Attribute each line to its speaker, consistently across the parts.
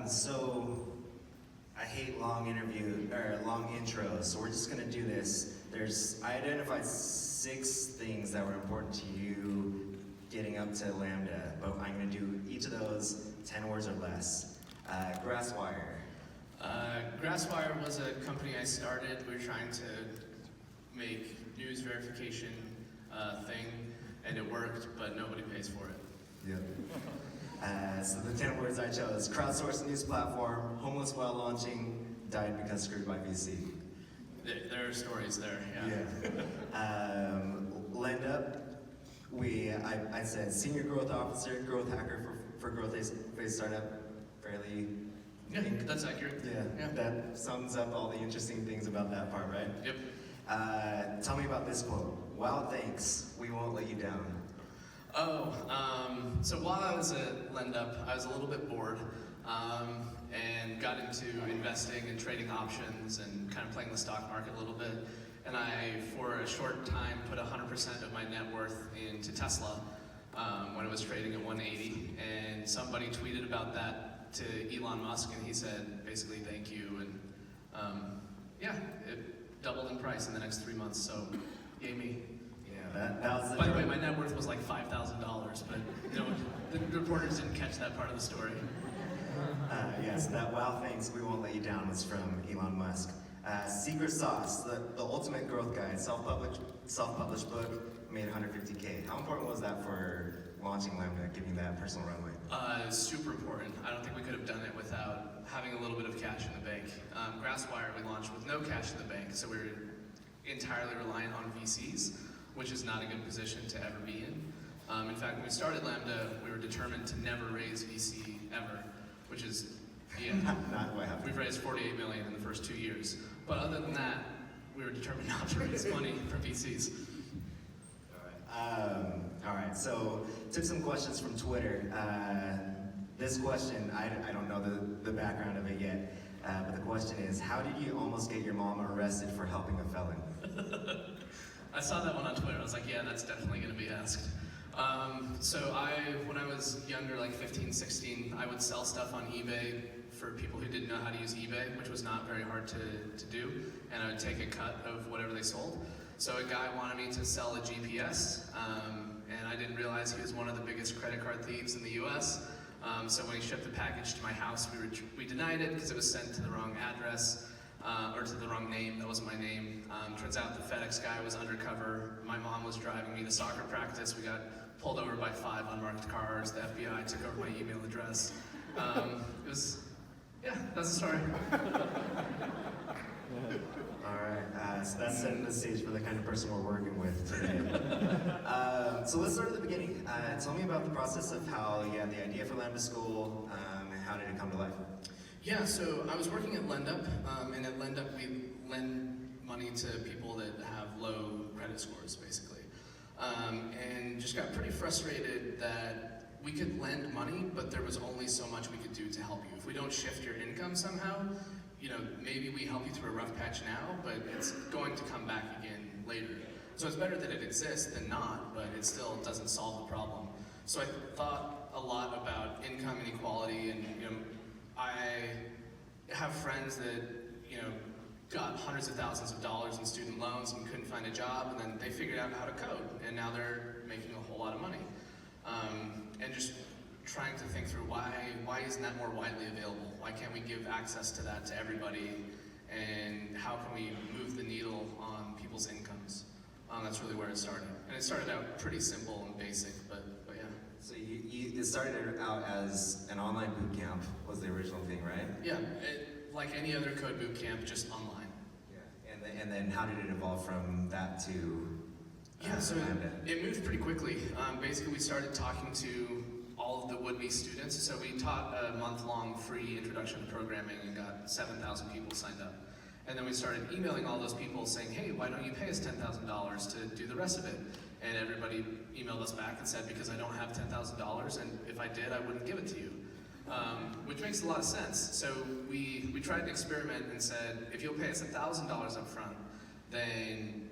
Speaker 1: So I hate long intros, so we're just gonna do this. I identified 6 things that were important to you getting up to Lambda, but I'm gonna do each of those 10 words or less. Grasswire.
Speaker 2: Grasswire was a company I started. We were trying to make news verification thing, and it worked, but nobody pays for it.
Speaker 1: Yep. So the 10 words I chose: crowdsourced news platform, homeless while launching, died because screwed by VC.
Speaker 2: There are stories there,
Speaker 1: Yeah. Lend Up, I said senior growth officer, growth hacker for growth phase startup. Fairly.
Speaker 2: Yeah, that's accurate.
Speaker 1: Yeah, that sums up all the interesting things about that part, right?
Speaker 2: Yep.
Speaker 1: Tell me about this quote. Wow, thanks. We won't let you down.
Speaker 2: So while I was at Lend Up, I was a little bit bored and got into investing and trading options and kind of playing the stock market a little bit. And I, for a short time, put 100% of my net worth into Tesla when it was trading at 180. And somebody tweeted about that to Elon Musk, and he said, basically, thank you. And it doubled in price in the next 3 months, so yay me.
Speaker 1: That was the
Speaker 2: By the way, my net worth was like $5,000, but the reporters didn't catch that part of the story.
Speaker 1: So that wow thanks, we won't let you down was from Elon Musk. Secret Sauce, the ultimate growth guide, self-published book, made 150K. How important was that for launching Lambda, giving that personal runway?
Speaker 2: Super important. I don't think we could have done it without having a little bit of cash in the bank. Grasswire we launched with no cash in the bank, so we were entirely reliant on VCs, which is not a good position to ever be in. In fact, when we started Lambda, we were determined to never raise VC ever, which is,
Speaker 1: not what happened.
Speaker 2: We've raised $48 million in the first 2 years. But other than that, we were determined not to raise money from VCs.
Speaker 1: All right, so took some questions from Twitter. This question, I don't know the background of it yet, but the question is, how did you almost get your mom arrested for helping a felon?
Speaker 2: I saw that one on Twitter. I was like, yeah, that's definitely going to be asked. When I was younger, like 15, 16, I would sell stuff on eBay for people who didn't know how to use eBay, which was not very hard to do, and I would take a cut of whatever they sold. So a guy wanted me to sell a GPS, and I didn't realize he was one of the biggest credit card thieves in the US. So when he shipped the package to my house, we denied it because it was sent to the wrong address. Or to the wrong name, that wasn't my name. Turns out the FedEx guy was undercover. My mom was driving me to soccer practice. We got pulled over by 5 unmarked cars. The FBI took over my email address. That's the story.
Speaker 1: All right, so that's setting the stage for the kind of person we're working with today. So let's start at the beginning. Tell me about the process of how you had the idea for Lambda School, and how did it come to life?
Speaker 2: Yeah, so I was working at Lend Up, and at Lend Up we lend money to people that have low credit scores, basically. And just got pretty frustrated that we could lend money, but there was only so much we could do to help you. If we don't shift your income somehow, maybe we help you through a rough patch now, but it's going to come back again later. So it's better that it exists than not, but it still doesn't solve the problem. So I thought a lot about income inequality, and I have friends that, got hundreds of thousands of dollars in student loans and couldn't find a job, and then they figured out how to code, and now they're making a whole lot of money. And just trying to think through why isn't that more widely available? Why can't we give access to that to everybody? And how can we move the needle on people's incomes? That's really where it started. And it started out pretty simple and basic, but yeah.
Speaker 1: So it started out as an online boot camp was the original thing, right?
Speaker 2: Yeah, like any other code boot camp, just online.
Speaker 1: Yeah, and then how did it evolve from that to
Speaker 2: so it moved pretty quickly. Basically, we started talking to all of the would-be students. So we taught a month-long free introduction to programming and got 7,000 people signed up. And then we started emailing all those people saying, hey, why don't you pay us $10,000 to do the rest of it? And everybody emailed us back and said, because I don't have $10,000, and if I did, I wouldn't give it to you. Which makes a lot of sense. So we tried an experiment and said, if you'll pay us $1,000 up front, then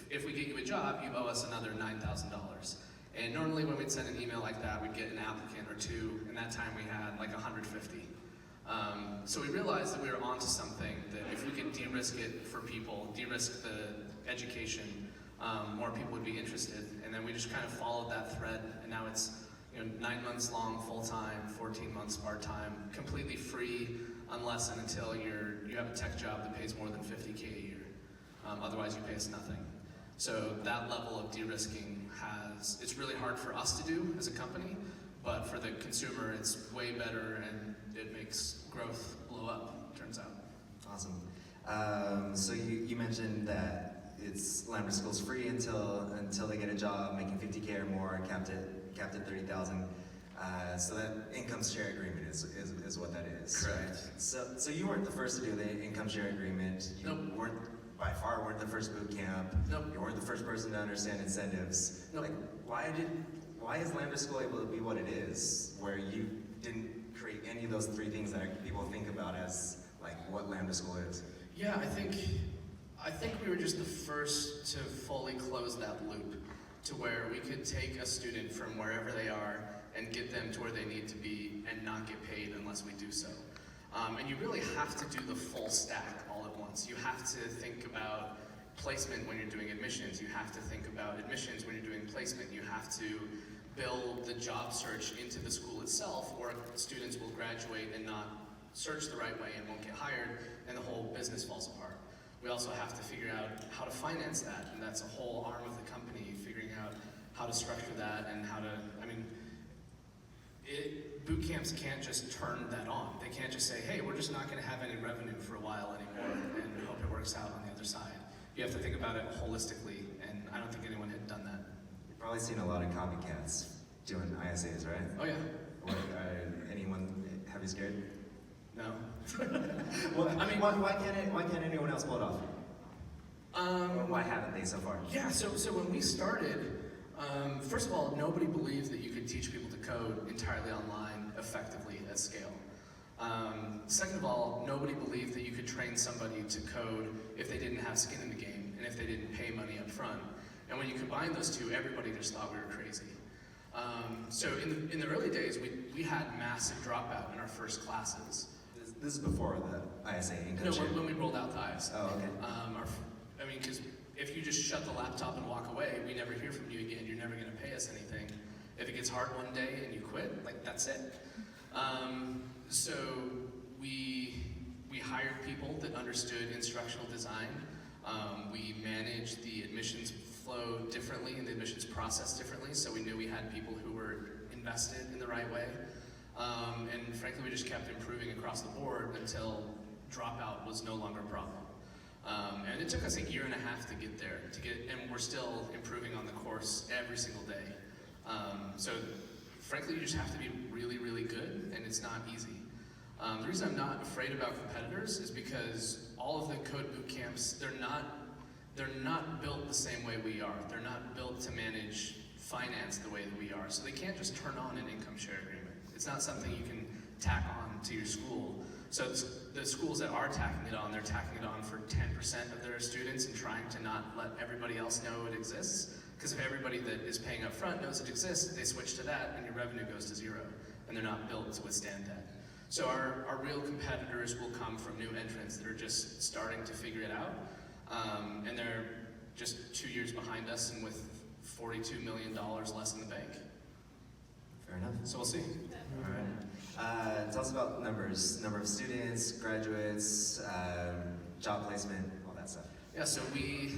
Speaker 2: if we get you a job, you owe us another $9,000. And normally when we'd send an email like that, we'd get an applicant or two, and that time we had like 150. So we realized that we were onto something, that if we could de-risk it for people, de-risk the education, more people would be interested. And then we just kind of followed that thread, and now it's 9 months long, full-time, 14 months part-time, completely free, unless and until you have a tech job that pays more than $50K a year. Otherwise, you pay us nothing. So that level of de-risking it's really hard for us to do as a company, but for the consumer, it's way better, and it makes growth blow up, turns out.
Speaker 1: Awesome. So you mentioned that Lambda School's free until they get a job making 50K or more, capped at 30,000. So that income share agreement is what that is.
Speaker 2: Correct.
Speaker 1: Right? So you weren't the first to do the income share agreement. You
Speaker 2: Nope.
Speaker 1: by far weren't the first boot camp.
Speaker 2: Nope.
Speaker 1: You weren't the first person to understand incentives.
Speaker 2: Nope.
Speaker 1: Like, why is Lambda School able to be what it is, where you didn't create any of those three things that people think about as like what Lambda School is?
Speaker 2: Yeah, I think we were just the first to fully close that loop, to where we could take a student from wherever they are and get them to where they need to be and not get paid unless we do so. And you really have to do the full stack all at once. You have to think about placement when you're doing admissions. You have to think about admissions when you're doing placement. You have to build the job search into the school itself, or students will graduate and not search the right way and won't get hired, and the whole business falls apart. We also have to figure out how to finance that, and that's a whole arm of the company, figuring out how to structure that and how to, boot camps can't just turn that on. They can't just say, hey, we're just not going to have any revenue for a while anymore and hope it works out on the other side. You have to think about it holistically, and I don't think anyone had done that.
Speaker 1: You've probably seen a lot of copycats doing ISAs, right?
Speaker 2: Oh yeah.
Speaker 1: Anyone have you scared?
Speaker 2: No.
Speaker 1: Well, why can't anyone else pull it off? Or why haven't they so far?
Speaker 2: Yeah, so when we started, first of all, nobody believed that you could teach people to code entirely online effectively at scale. Second of all, nobody believed that you could train somebody to code if they didn't have skin in the game and if they didn't pay money up front. And when you combine those two, everybody just thought we were crazy. So in the early days, we had massive dropout in our first classes.
Speaker 1: This is before the ISA income
Speaker 2: No,
Speaker 1: share.
Speaker 2: when we rolled out the ISA.
Speaker 1: Oh, okay.
Speaker 2: Because if you just shut the laptop and walk away, we never hear from you again. You're never going to pay us anything. If it gets hard one day and you quit, that's it. So we hired people that understood instructional design. We managed the admissions flow differently and the admissions process differently, so we knew we had people who were invested in the right way. And frankly, we just kept improving across the board until dropout was no longer a problem. And it took us 1.5 years to get there, and we're still improving on the course every single day. So frankly, you just have to be really, really good, and it's not easy. The reason I'm not afraid about competitors is because all of the code boot camps, they're not built the same way we are. They're not built to manage finance the way that we are. So they can't just turn on an income share agreement. It's not something you can tack on to your school. So the schools that are tacking it on, they're tacking it on for 10% of their students and trying to not let everybody else know it exists. Because if everybody that is paying up front knows it exists, they switch to that and your revenue goes to zero. And they're not built to withstand that. So our real competitors will come from new entrants that are just starting to figure it out. And they're just 2 years behind us and with $42 million less in the bank.
Speaker 1: Fair enough.
Speaker 2: So we'll see.
Speaker 1: All right. Tell us about numbers. Number of students, graduates, job placement, all that stuff.
Speaker 2: Yeah, so we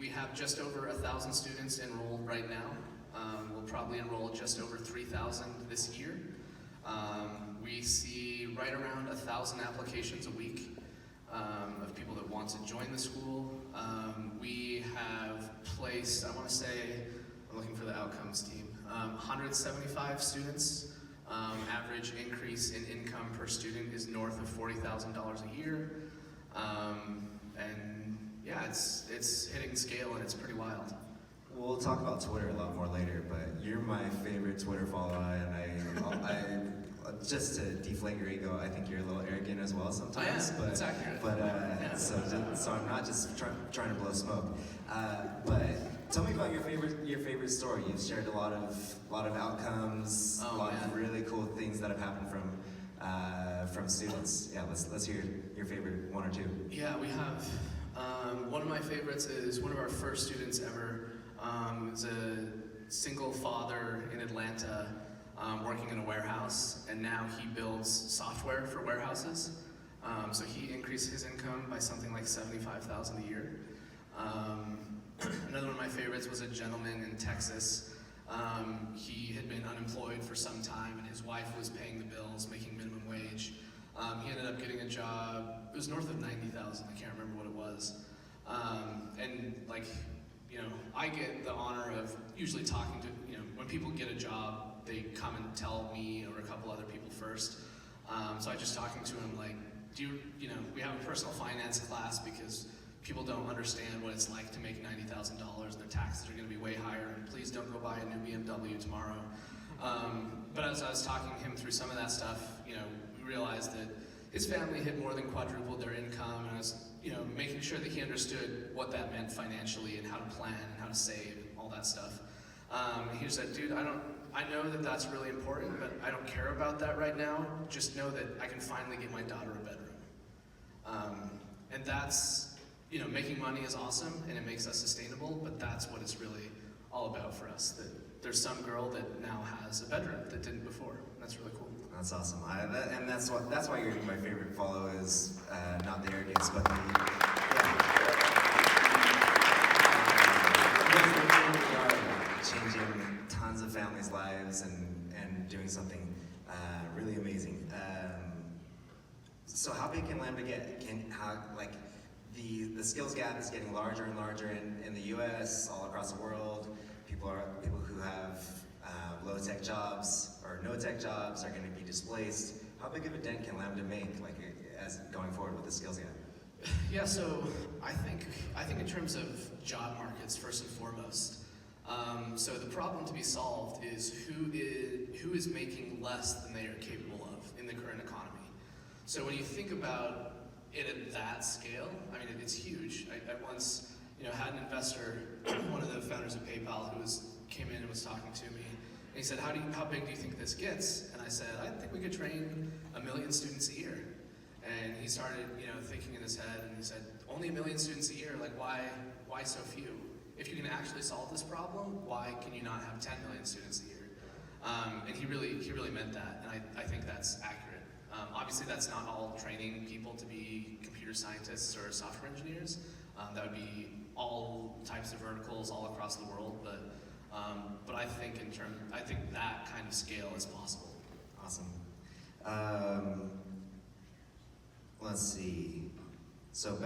Speaker 2: have just over 1,000 students enrolled right now. We'll probably enroll just over 3,000 this year. We see right around 1,000 applications a week of people that want to join the school. We have placed, I want to say, I'm looking for the outcomes team, 175 students. Average increase in income per student is north of $40,000 a year. And yeah, it's hitting scale and it's pretty wild.
Speaker 1: We'll talk about Twitter a lot more later, but you're my favorite Twitter follower, and I just to deflate your ego, I think you're a little arrogant as well sometimes.
Speaker 2: But that's accurate.
Speaker 1: But so I'm not just trying to blow smoke. But tell me about your favorite story. You've shared a lot of outcomes, a lot of really cool things that have happened from from students. Yeah, let's hear your favorite one or two.
Speaker 2: Yeah, we have. One of my favorites is one of our first students ever. Is a single father in Atlanta working in a warehouse, and now he builds software for warehouses. So he increased his income by something like $75,000 a year. Another one of my favorites was a gentleman in Texas. He had been unemployed for some time, and his wife was paying the bills, making minimum wage. He ended up getting a job. It was north of 90,000. I can't remember what it was. And like, you know, I get the honor of usually talking to, you know, when people get a job, they come and tell me or a couple other people first. So I just talking to him like, you know, we have a personal finance class because people don't understand what it's like to make $90,000 and their taxes are going to be way higher, and please don't go buy a new BMW tomorrow. But as I was talking to him through some of that stuff, you know, we realized that his family had more than quadrupled their income, and I was, you know, making sure that he understood what that meant financially and how to plan and how to save and all that stuff. He just said, dude, I know that that's really important, but I don't care about that right now. Just know that I can finally get my daughter a bedroom. And that's, you know, making money is awesome and it makes us sustainable, but that's what it's really all about for us. That there's some girl that now has a bedroom that didn't before. That's really cool.
Speaker 1: That's awesome. And that's why you're my favorite follow is not the arrogance, but the you are changing tons of families' lives and doing something really amazing. So how big can Lambda get? The skills gap is getting larger and larger in the U.S., all across the world. People who have low-tech jobs or no-tech jobs are going to be displaced. How big of a dent can Lambda make, as going forward with the skills gap?
Speaker 2: Yeah, so I think in terms of job markets first and foremost. So the problem to be solved is who is making less than they are capable of in the current economy. So when you think about it at that scale, I mean, it's huge. I once, you know, had an investor, one of the founders of PayPal, who came in and was talking to me, and he said, how big do you think this gets? And I said, I think we could train 1 million students a year. And he started, you know, thinking in his head, and he said, only 1 million students a year? Like, why so few? If you can actually solve this problem, why can you not have 10 million students a year? And he really meant that, and I think that's accurate. Obviously, that's not all training people to be computer scientists or software engineers. That would be all types of verticals all across the world, but I think that kind of scale is possible.
Speaker 1: Awesome. Let's see. So,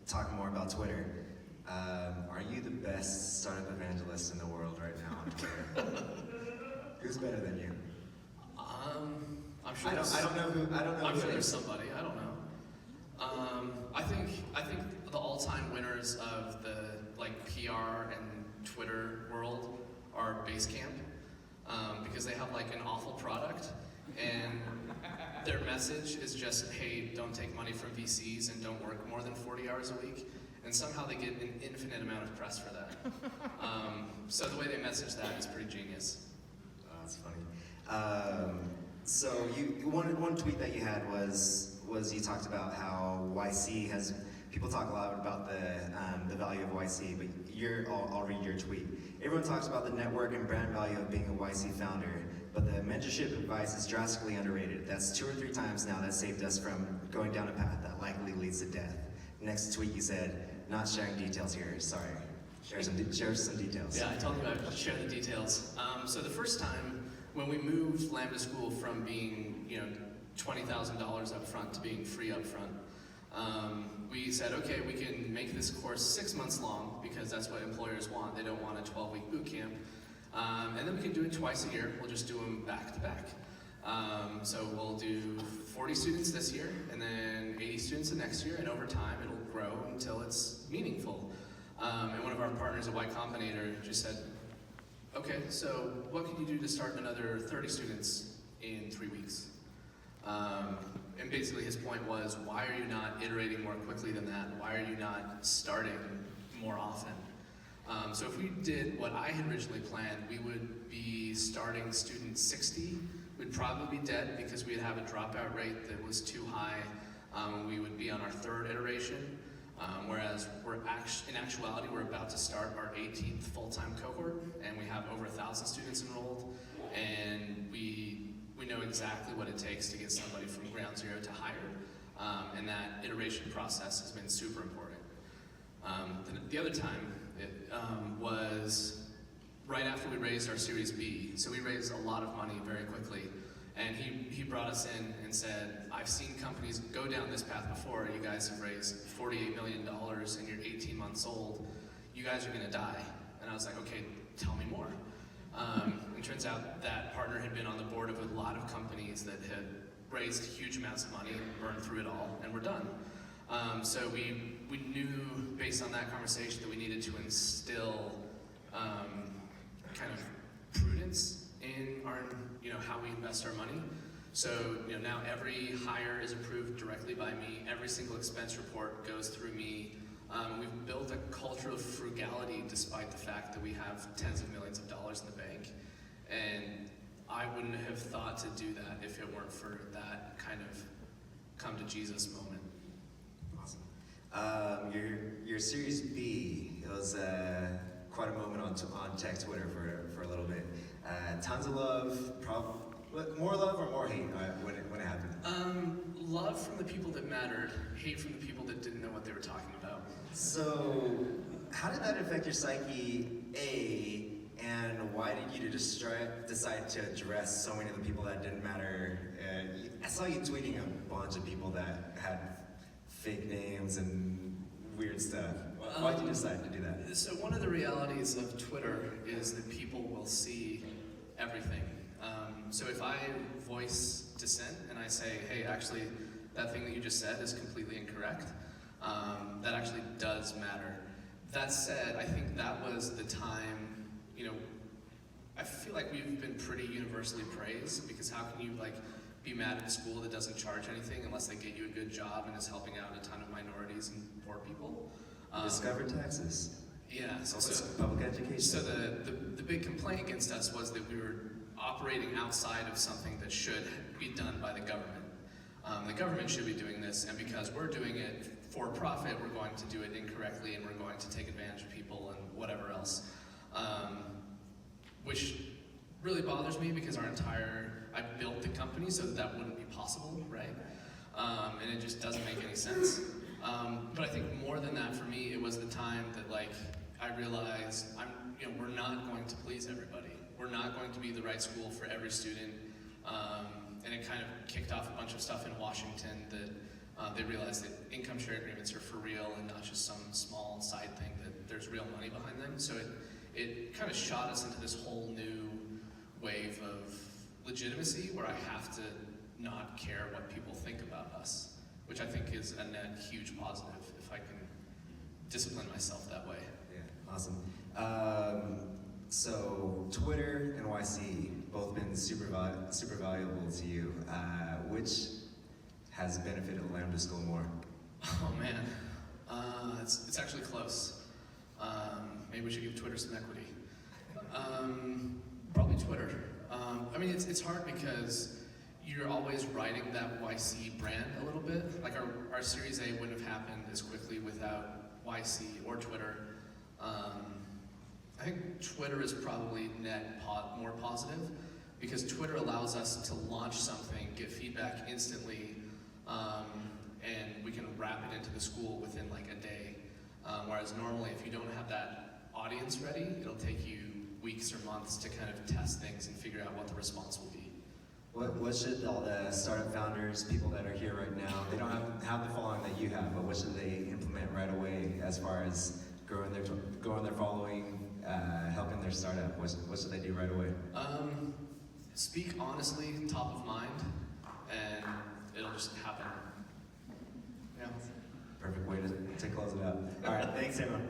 Speaker 1: talking more about Twitter, are you the best startup evangelist in the world right now on Twitter? Who's better than you?
Speaker 2: I'm sure.
Speaker 1: I don't know.
Speaker 2: I'm sure there's somebody. I don't know. I think the all-time winners of the PR and Twitter world are Basecamp, because they have an awful product, and their message is just, hey, don't take money from VCs and don't work more than 40 hours a week, and somehow they get an infinite amount of press for that. So the way they message that is pretty genius.
Speaker 1: Oh, that's funny. So one tweet that you had was you talked about how YC has, people talk a lot about the value of YC, but I'll read your tweet. Everyone talks about the network and brand value of being a YC founder, but the mentorship advice is drastically underrated. That's 2 or 3 times now that saved us from going down a path that likely leads to death. Next tweet you said, not sharing details here, sorry. Share some details.
Speaker 2: Yeah, I told you I would share the details. So the first time when we moved Lambda School from being, $20,000 up front to being free up front, we said, okay, we can make this course 6 months long because that's what employers want. They don't want a 12-week boot camp. And then we can do it twice a year. We'll just do them back to back. So we'll do 40 students this year, and then 80 students the next year, and over time it'll grow until it's meaningful. And one of our partners at Y Combinator just said, okay, so what can you do to start another 30 students in 3 weeks? And basically his point was, why are you not iterating more quickly than that? Why are you not starting more often? So if we did what I had originally planned, we would be starting student 60 we'd probably be dead because we'd have a dropout rate that was too high. We would be on our third iteration, whereas in actuality, we're about to start our 18th full-time cohort, and we have over 1,000 students enrolled, and we know exactly what it takes to get somebody from ground zero to hired, and that iteration process has been super important. The other time was right after we raised our Series B. So we raised a lot of money very quickly, and he brought us in and said, I've seen companies go down this path before. You guys have raised $48 million and you're 18 months old. You guys are gonna die. And I was like, okay, tell me more. It turns out that partner had been on the board of a lot of companies that had raised huge amounts of money, burned through it all, and we're done. So we knew, based on that conversation, that we needed to instill kind of prudence in our, how we invest our money. So now every hire is approved directly by me. Every single expense report goes through me. We've built a culture of frugality despite the fact that we have tens of millions of dollars in the bank. And I wouldn't have thought to do that if it weren't for that kind of come to Jesus moment.
Speaker 1: Awesome. Your Series B, it was quite a moment on tech Twitter for a little bit. Tons of love, more love or more hate when it happened?
Speaker 2: Love from the people that mattered, hate from the people that didn't know what they were talking about.
Speaker 1: So, how did that affect your psyche, A, and why did you decide to address so many of the people that didn't matter? I saw you tweeting a bunch of people that had fake names and weird stuff. Why did you decide to do that?
Speaker 2: So one of the realities of Twitter is that people will see everything. So if I voice dissent and I say, hey, actually, that thing that you just said is completely incorrect, that actually does matter. That said, I think that was the time, I feel like we've been pretty universally praised, because how can you be mad at a school that doesn't charge anything unless they get you a good job and is helping out a ton of minorities and poor people?
Speaker 1: Discover Texas.
Speaker 2: Yeah,
Speaker 1: So public education.
Speaker 2: So the big complaint against us was that we were operating outside of something that should be done by the government. The government should be doing this, and because we're doing it for profit, we're going to do it incorrectly, and we're going to take advantage of people and whatever else. Which really bothers me, because I built the company so that wouldn't be possible, right? And it just doesn't make any sense. But I think more than that, for me, it was the time that I realized we're not going to please everybody. We're not going to be the right school for every student. And it kind of kicked off a bunch of stuff in Washington that they realized that income share agreements are for real and not just some small side thing, that there's real money behind them. So it kind of shot us into this whole new wave of legitimacy where I have to not care what people think about us, which I think is a net huge positive if I can discipline myself that way.
Speaker 1: Yeah, awesome. So Twitter and YC both been super valuable to you. Which has benefited Lambda School more?
Speaker 2: Oh man, it's actually close. Maybe we should give Twitter some equity. Probably Twitter. It's hard because you're always riding that YC brand a little bit. Our Series A wouldn't have happened as quickly without YC or Twitter. I think Twitter is probably net more positive, because Twitter allows us to launch something, get feedback instantly, and we can wrap it into the school within a day. Whereas normally, if you don't have that audience ready, it'll take you weeks or months to kind of test things and figure out what the response will be.
Speaker 1: What should all the startup founders, people that are here right now, they don't have the following that you have, but what should they implement right away as far as growing their following, helping their startup? What should they do right away?
Speaker 2: Speak honestly, top of mind, and it'll just happen. Yeah.
Speaker 1: Perfect way to close it out. All right, thanks everyone.